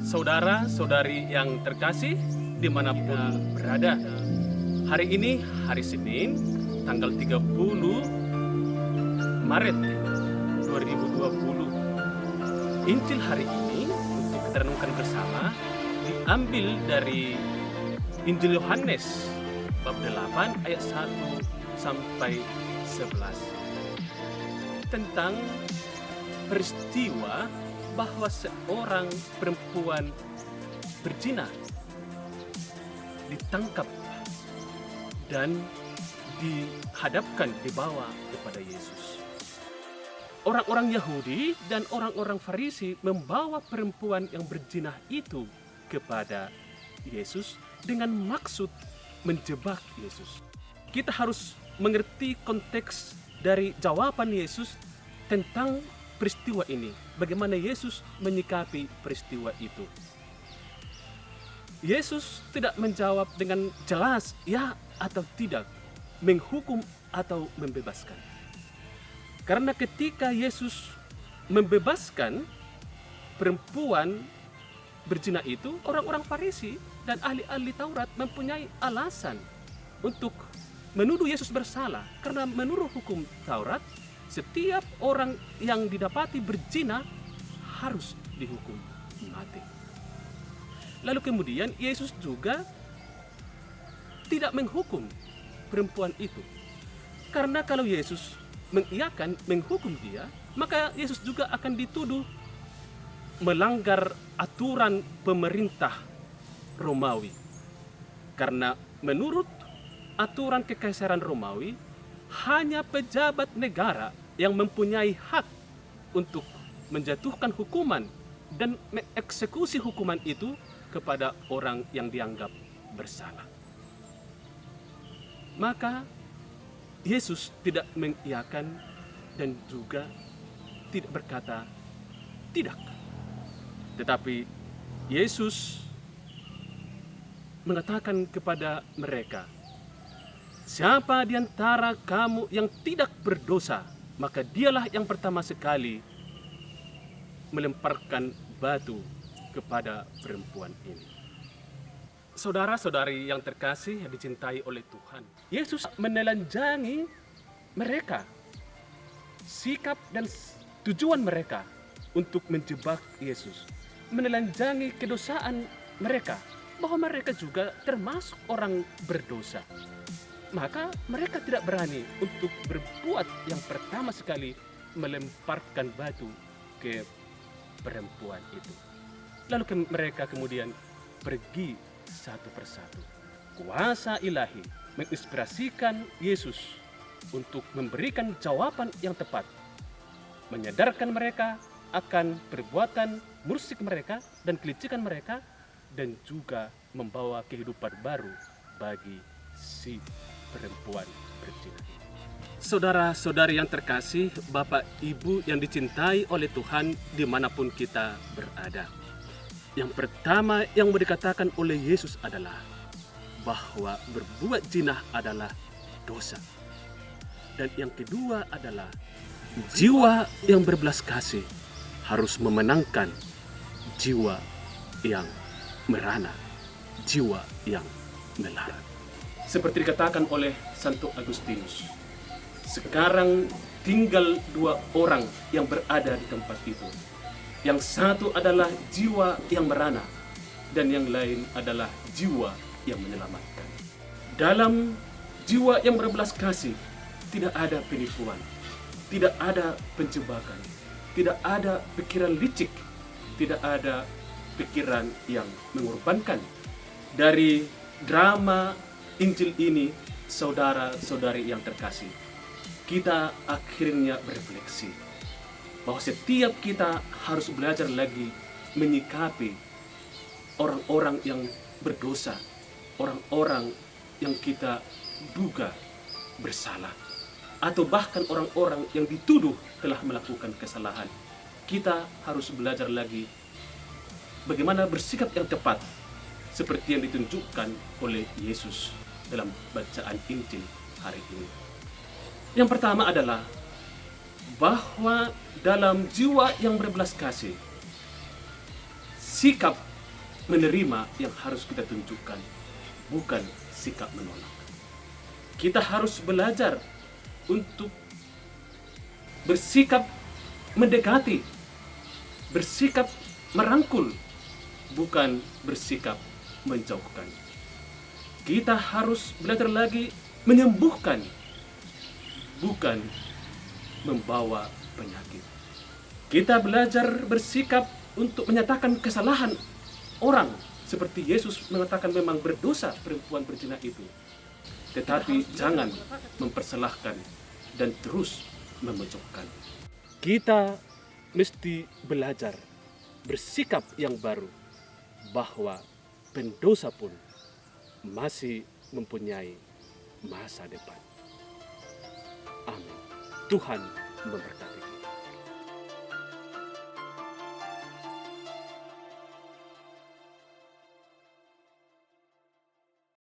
Saudara-saudari yang terkasih dimanapun berada, hari ini hari Senin tanggal 30 Maret 2020. Injil hari ini untuk kita renungkan bersama diambil dari Injil Yohanes bab 8 ayat 1 sampai 11 tentang peristiwa bahwa seorang perempuan berzina ditangkap dan dihadapkan, dibawa kepada Yesus. Orang-orang Yahudi dan orang-orang Farisi membawa perempuan yang berzina itu kepada Yesus dengan maksud menjebak Yesus. Kita harus mengerti konteks dari jawaban Yesus tentang peristiwa ini, bagaimana Yesus menyikapi peristiwa itu. Yesus tidak menjawab dengan jelas ya atau tidak, menghukum atau membebaskan. Karena ketika Yesus membebaskan perempuan berzina itu, orang-orang Farisi dan ahli-ahli Taurat mempunyai alasan untuk menuduh Yesus bersalah. Karena menurut hukum Taurat, setiap orang yang didapati berzina harus dihukum mati. Lalu kemudian Yesus juga tidak menghukum perempuan itu. Karena kalau Yesus mengiyakan, menghukum dia, maka Yesus juga akan dituduh melanggar aturan pemerintah Romawi. Karena menurut aturan kekaisaran Romawi, hanya pejabat negara yang mempunyai hak untuk menjatuhkan hukuman dan mengeksekusi hukuman itu kepada orang yang dianggap bersalah. Maka Yesus tidak mengiyakan dan juga tidak berkata tidak. Tetapi Yesus mengatakan kepada mereka, siapa di antara kamu yang tidak berdosa, maka dialah yang pertama sekali melemparkan batu kepada perempuan ini. Saudara-saudari yang terkasih yang dicintai oleh Tuhan, Yesus menelanjangi mereka, sikap dan tujuan mereka untuk menjebak Yesus, menelanjangi kedosaan mereka, bahwa mereka juga termasuk orang berdosa. Maka mereka tidak berani untuk berbuat yang pertama sekali melemparkan batu ke perempuan itu. Lalu mereka kemudian pergi satu persatu. Kuasa ilahi menginspirasikan Yesus untuk memberikan jawaban yang tepat, menyadarkan mereka akan perbuatan musyrik mereka dan kelicikan mereka, dan juga membawa kehidupan baru bagi si perempuan berzina. Saudara-saudari yang terkasih, Bapak Ibu yang dicintai oleh Tuhan dimanapun kita berada. Yang pertama yang mau dikatakan oleh Yesus adalah bahwa berbuat zina adalah dosa. Dan yang kedua adalah jiwa yang berbelas kasih harus memenangkan jiwa yang merana, jiwa yang melarat. Seperti dikatakan oleh Santo Agustinus, sekarang tinggal dua orang yang berada di tempat itu. Yang satu adalah jiwa yang merana, dan yang lain adalah jiwa yang menyelamatkan. Dalam jiwa yang berbelas kasih, tidak ada penipuan, tidak ada penjebakan, tidak ada pikiran licik, tidak ada pikiran yang mengorbankan. Dari drama Injil ini, saudara-saudari yang terkasih, kita akhirnya berefleksi bahwa setiap kita harus belajar lagi menyikapi orang-orang yang berdosa, orang-orang yang kita duga bersalah, atau bahkan orang-orang yang dituduh telah melakukan kesalahan. Kita harus belajar lagi bagaimana bersikap yang tepat, seperti yang ditunjukkan oleh Yesus dalam bacaan Injil hari ini. Yang pertama adalah bahwa dalam jiwa yang berbelas kasih, sikap menerima yang harus kita tunjukkan, bukan sikap menolak. Kita harus belajar untuk bersikap mendekati, bersikap merangkul, bukan bersikap menjauhkan. Kita harus belajar lagi menyembuhkan, bukan membawa penyakit. Kita belajar bersikap untuk menyatakan kesalahan orang, seperti Yesus mengatakan memang berdosa perempuan berzina itu. Tetapi jangan mempersalahkan dan terus memojokkan. Kita mesti belajar bersikap yang baru, bahwa pendosa pun masih mempunyai masa depan. Amin. Tuhan memberkati.